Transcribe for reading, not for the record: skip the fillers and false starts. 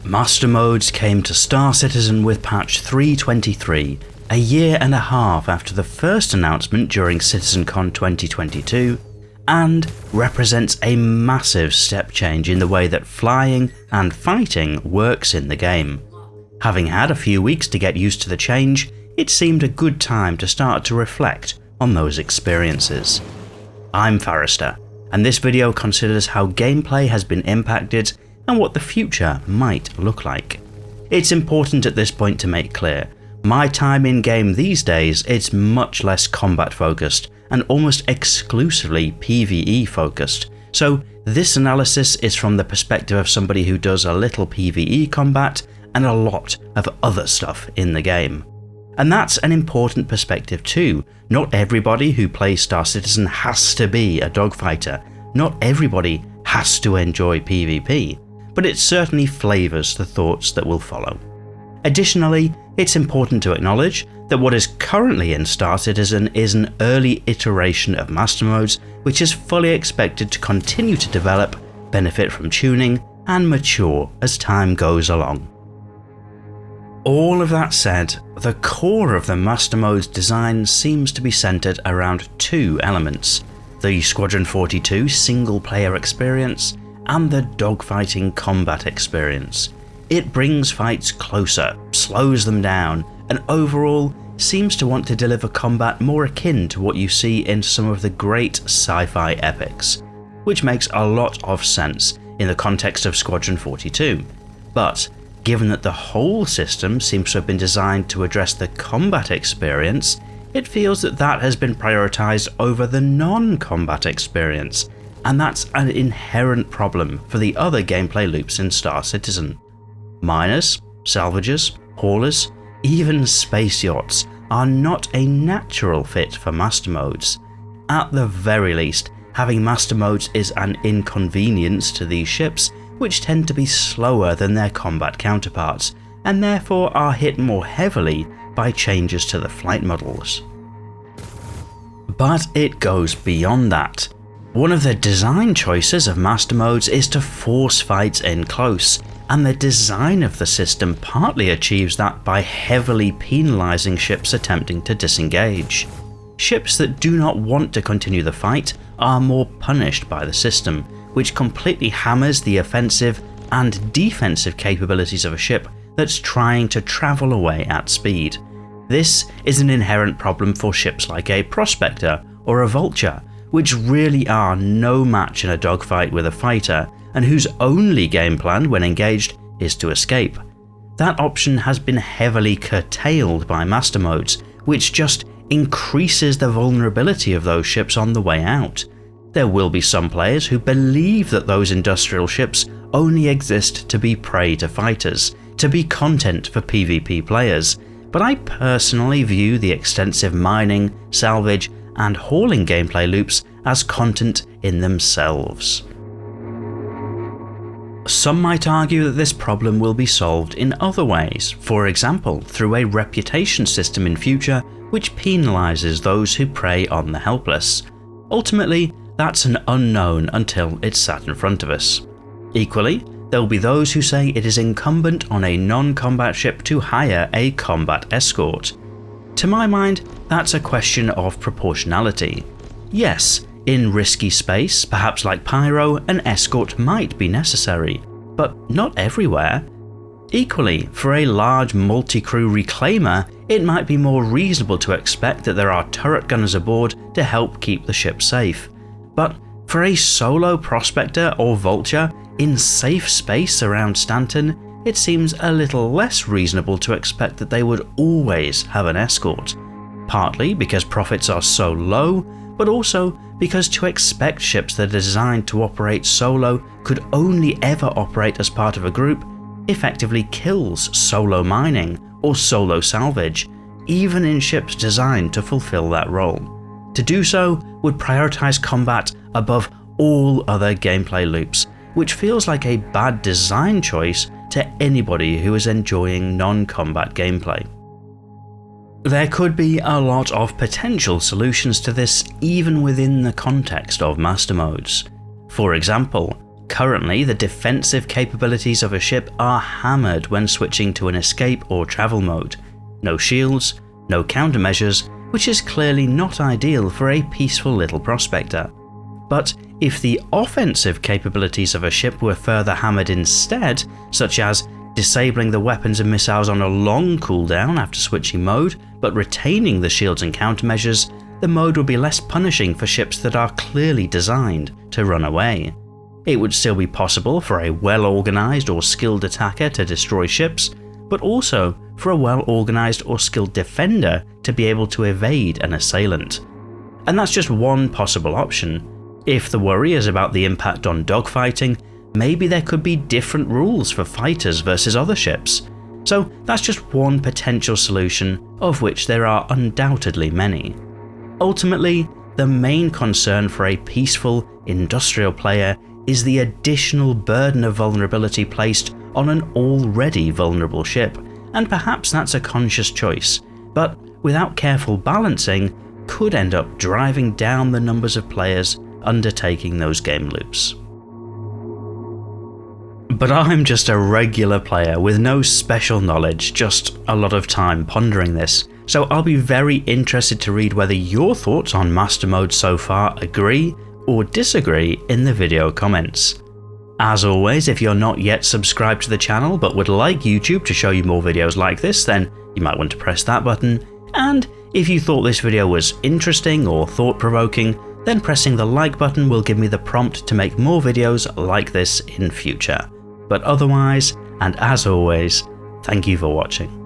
Master Modes came to Star Citizen with patch 3.23, a year and a half after the first announcement during CitizenCon 2022, and represents a massive step change in the way that flying and fighting works in the game. Having had a few weeks to get used to the change, it seemed a good time to start to reflect on those experiences. I'm Farrister, and this video considers how gameplay has been impacted and what the future might look like. It's important at this point to make clear, my time in game these days is much less combat focused and almost exclusively PvE focused, so this analysis is from the perspective of somebody who does a little PvE combat and a lot of other stuff in the game. And that's an important perspective too. Not everybody who plays Star Citizen has to be a dogfighter, not everybody has to enjoy PvP, but it certainly flavours the thoughts that will follow. Additionally, it's important to acknowledge that what is currently in Star Citizen is an early iteration of Master Modes, which is fully expected to continue to develop, benefit from tuning, and mature as time goes along. All of that said, the core of the Master Modes design seems to be centred around two elements: the Squadron 42 single-player experience and the dogfighting combat experience. It brings fights closer, slows them down, and overall seems to want to deliver combat more akin to what you see in some of the great sci-fi epics, which makes a lot of sense in the context of Squadron 42. But given that the whole system seems to have been designed to address the combat experience, it feels that that has been prioritised over the non-combat experience, and that's an inherent problem for the other gameplay loops in Star Citizen. Miners, salvagers, haulers, even space yachts are not a natural fit for Master Modes. At the very least, having Master Modes is an inconvenience to these ships, which tend to be slower than their combat counterparts, and therefore are hit more heavily by changes to the flight models. But it goes beyond that. One of the design choices of Master Modes is to force fights in close, and the design of the system partly achieves that by heavily penalising ships attempting to disengage. Ships that do not want to continue the fight are more punished by the system, which completely hammers the offensive and defensive capabilities of a ship that's trying to travel away at speed. This is an inherent problem for ships like a Prospector or a Vulture, which really are no match in a dogfight with a fighter, and whose only game plan when engaged is to escape. That option has been heavily curtailed by Master Modes, which just increases the vulnerability of those ships on the way out. There will be some players who believe that those industrial ships only exist to be prey to fighters, to be content for PvP players, but I personally view the extensive mining, salvage, and hauling gameplay loops as content in themselves. Some might argue that this problem will be solved in other ways, for example through a reputation system in future which penalises those who prey on the helpless. Ultimately, that's an unknown until it's sat in front of us. Equally, there will be those who say it is incumbent on a non-combat ship to hire a combat escort. To my mind, that's a question of proportionality. Yes, in risky space, perhaps like Pyro, an escort might be necessary, but not everywhere. Equally, for a large multi-crew reclaimer, it might be more reasonable to expect that there are turret gunners aboard to help keep the ship safe. But for a solo Prospector or Vulture in safe space around Stanton, it seems a little less reasonable to expect that they would always have an escort. Partly because profits are so low, but also because to expect ships that are designed to operate solo could only ever operate as part of a group effectively kills solo mining or solo salvage, even in ships designed to fulfill that role. To do so would prioritise combat above all other gameplay loops, which feels like a bad design choice to anybody who is enjoying non-combat gameplay. There could be a lot of potential solutions to this even within the context of Master Modes. For example, Currently, the defensive capabilities of a ship are hammered when switching to an escape or travel mode. No shields, no countermeasures, which is clearly not ideal for a peaceful little prospector. But if the offensive capabilities of a ship were further hammered instead, such as disabling the weapons and missiles on a long cooldown after switching mode, but retaining the shields and countermeasures, the mode would be less punishing for ships that are clearly designed to run away. It would still be possible for a well-organised or skilled attacker to destroy ships, but also for a well-organised or skilled defender to be able to evade an assailant. And that's just one possible option. If the worry is about the impact on dogfighting, maybe there could be different rules for fighters versus other ships. So that's just one potential solution, of which there are undoubtedly many. Ultimately, the main concern for a peaceful, industrial player is the additional burden of vulnerability placed on an already vulnerable ship, and perhaps that's a conscious choice, but without careful balancing, could end up driving down the numbers of players undertaking those game loops. But I'm just a regular player with no special knowledge, just a lot of time pondering this, so I'll be very interested to read whether your thoughts on Master Mode so far agree or disagree in the video comments. As always, if you're not yet subscribed to the channel but would like YouTube to show you more videos like this, then you might want to press that button, and if you thought this video was interesting or thought-provoking, then pressing the like button will give me the prompt to make more videos like this in future. But otherwise, and as always, thank you for watching.